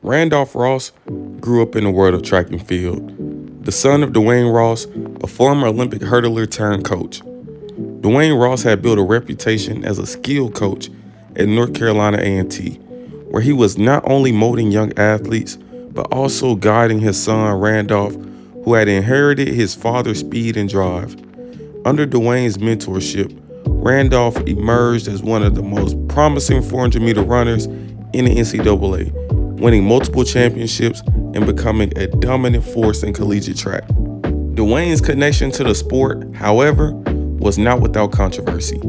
Randolph Ross grew up in the world of track and field. The son of Dwayne Ross, a former Olympic hurdler turned coach. Dwayne Ross had built a reputation as a skilled coach at North Carolina A&T, where he was not only molding young athletes, but also guiding his son Randolph, who had inherited his father's speed and drive. Under Dwayne's mentorship, Randolph emerged as one of the most promising 400-meter runners in the NCAA, winning multiple championships and becoming a dominant force in collegiate track. Dwayne's connection to the sport, however, was not without controversy.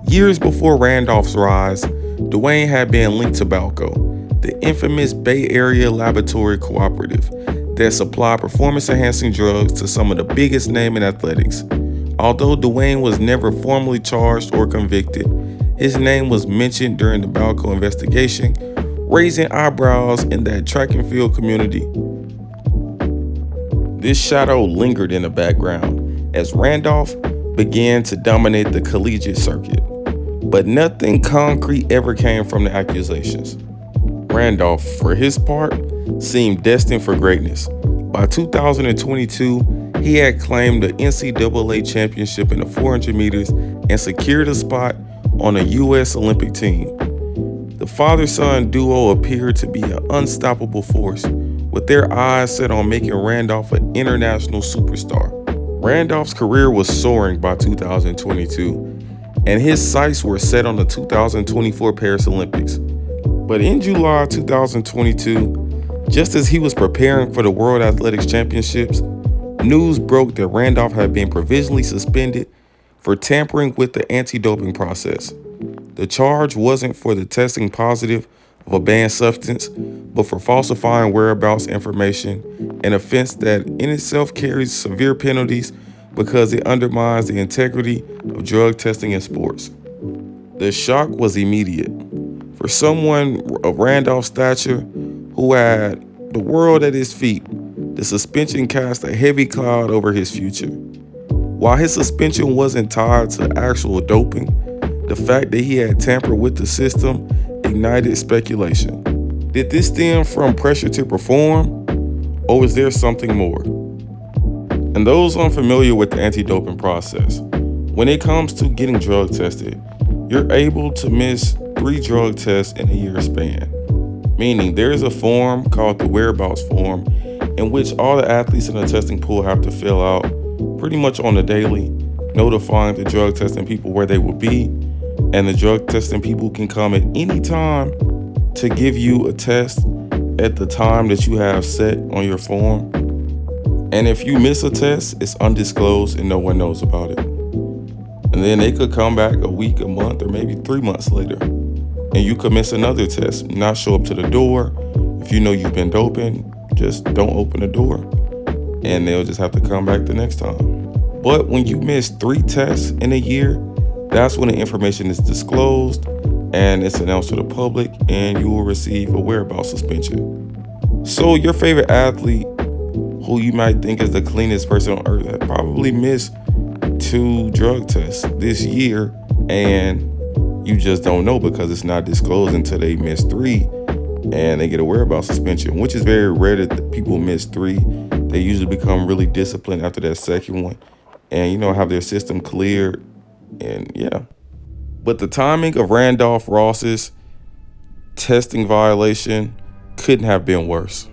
Years before Randolph's rise, Dwayne had been linked to BALCO, the infamous Bay Area laboratory cooperative that supplied performance-enhancing drugs to some of the biggest names in athletics. Although Dwayne was never formally charged or convicted, his name was mentioned during the BALCO investigation, raising eyebrows in that track and field community. This shadow lingered in the background as Randolph began to dominate the collegiate circuit, but nothing concrete ever came from the accusations. Randolph, for his part, seemed destined for greatness. By 2022, he had claimed the NCAA championship in the 400 meters and secured a spot on a U.S. Olympic team. The father-son duo appeared to be an unstoppable force, with their eyes set on making Randolph an international superstar. Randolph's career was soaring by 2022, and his sights were set on the 2024 Paris Olympics. But in July 2022, just as he was preparing for the World Athletics Championships, news broke that Randolph had been provisionally suspended for tampering with the anti-doping process. The charge wasn't for the testing positive of a banned substance, but for falsifying whereabouts information, an offense that in itself carries severe penalties because it undermines the integrity of drug testing in sports. The shock was immediate. For someone of Randolph's stature, who had the world at his feet, the suspension cast a heavy cloud over his future. While his suspension wasn't tied to actual doping, the fact that he had tampered with the system ignited speculation. Did this stem from pressure to perform, or was there something more? And those unfamiliar with the anti-doping process, when it comes to getting drug tested, you're able to miss 3 drug tests in a year span. Meaning there is a form called the whereabouts form in which all the athletes in the testing pool have to fill out pretty much on the daily, notifying the drug testing people where they will be, and the drug testing people can come at any time to give you a test at the time that you have set on your form. And if you miss a test, it's undisclosed and no one knows about it. And then they could come back a week, a month, or maybe 3 months later, and you could miss another test, not show up to the door. If you know you've been doping, just don't open the door, and they'll just have to come back the next time. But when you miss 3 tests in a year, that's when the information is disclosed and it's announced to the public, and you will receive a whereabouts suspension. So your favorite athlete, who you might think is the cleanest person on earth, probably missed 2 drug tests this year, and you just don't know because it's not disclosed until they miss 3 and they get a whereabouts suspension, which is very rare that people miss 3. They usually become really disciplined after that second one and, have their system cleared, and yeah. But the timing of Randolph Ross's testing violation couldn't have been worse.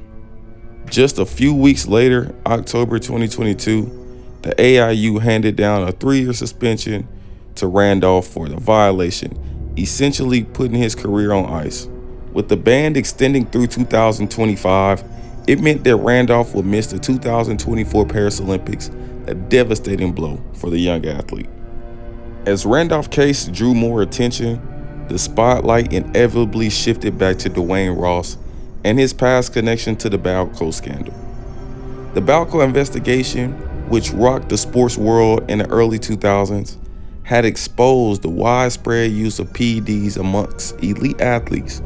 Just a few weeks later, October 2022, the AIU handed down a 3-year suspension to Randolph for the violation, essentially putting his career on ice. With the ban extending through 2025, it meant that Randolph would miss the 2024 Paris Olympics, a devastating blow for the young athlete. As Randolph's case drew more attention, the spotlight inevitably shifted back to Dwayne Ross and his past connection to the BALCO scandal. The BALCO investigation, which rocked the sports world in the early 2000s, had exposed the widespread use of PEDs amongst elite athletes.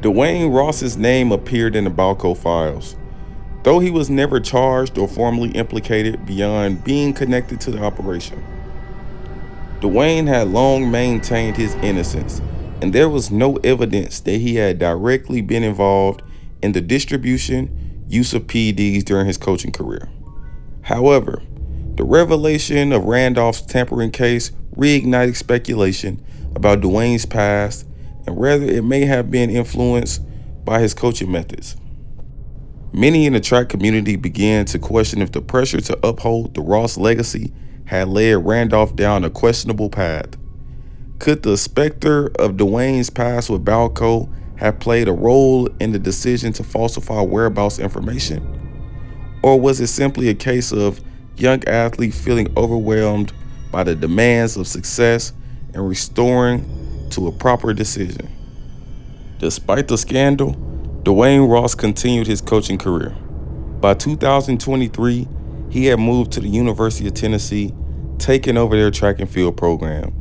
Dwayne Ross's name appeared in the BALCO files, though he was never charged or formally implicated beyond being connected to the operation. Dwayne had long maintained his innocence, and there was no evidence that he had directly been involved and the distribution use of PEDs during his coaching career. However, the revelation of Randolph's tampering case reignited speculation about Dwayne's past and whether it may have been influenced by his coaching methods. Many in the track community began to question if the pressure to uphold the Ross legacy had led Randolph down a questionable path. Could the specter of Dwayne's past with BALCO have played a role in the decision to falsify whereabouts information? Or was it simply a case of young athletes feeling overwhelmed by the demands of success and restoring to a proper decision? Despite the scandal, Dwayne Ross continued his coaching career. By 2023, he had moved to the University of Tennessee, taking over their track and field program.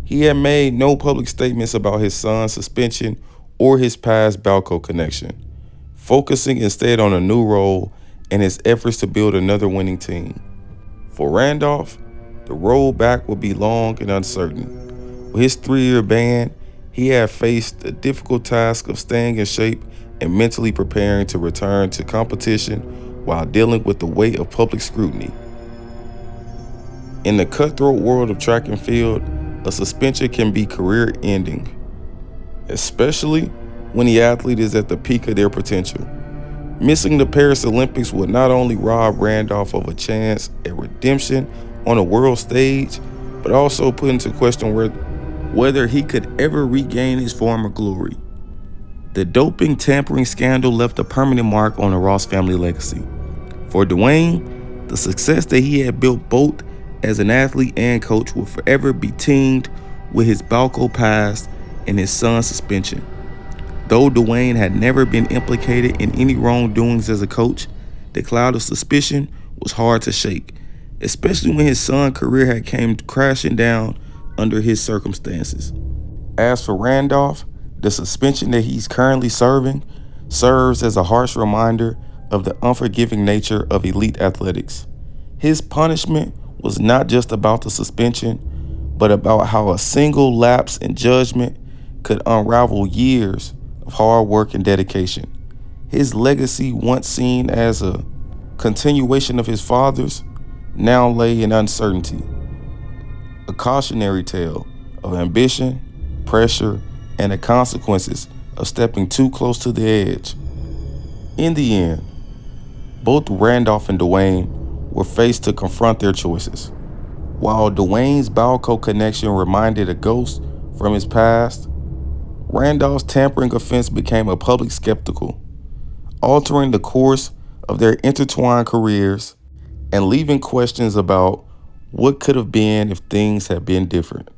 He had made no public statements about his son's suspension or his past BALCO connection, focusing instead on a new role and his efforts to build another winning team. For Randolph, the road back would be long and uncertain. With his 3-year ban, he had faced the difficult task of staying in shape and mentally preparing to return to competition while dealing with the weight of public scrutiny. In the cutthroat world of track and field, a suspension can be career-ending, especially when the athlete is at the peak of their potential. Missing the Paris Olympics would not only rob Randolph of a chance at redemption on a world stage, but also put into question whether he could ever regain his former glory. The doping tampering scandal left a permanent mark on the Ross family legacy. For Dwayne, the success that he had built both as an athlete and coach will forever be tinged with his BALCO past and his son's suspension. Though Dwayne had never been implicated in any wrongdoings as a coach, the cloud of suspicion was hard to shake, especially when his son's career had came crashing down under his circumstances. As for Randolph, the suspension that he's currently serving serves as a harsh reminder of the unforgiving nature of elite athletics. His punishment was not just about the suspension, but about how a single lapse in judgment could unravel years of hard work and dedication. His legacy, once seen as a continuation of his father's, now lay in uncertainty. A cautionary tale of ambition, pressure, and the consequences of stepping too close to the edge. In the end, both Randolph and Dwayne were faced to confront their choices. While Dwayne's BALCO connection reminded a ghost from his past, Randolph's tampering offense became a public spectacle, altering the course of their intertwined careers and leaving questions about what could have been if things had been different.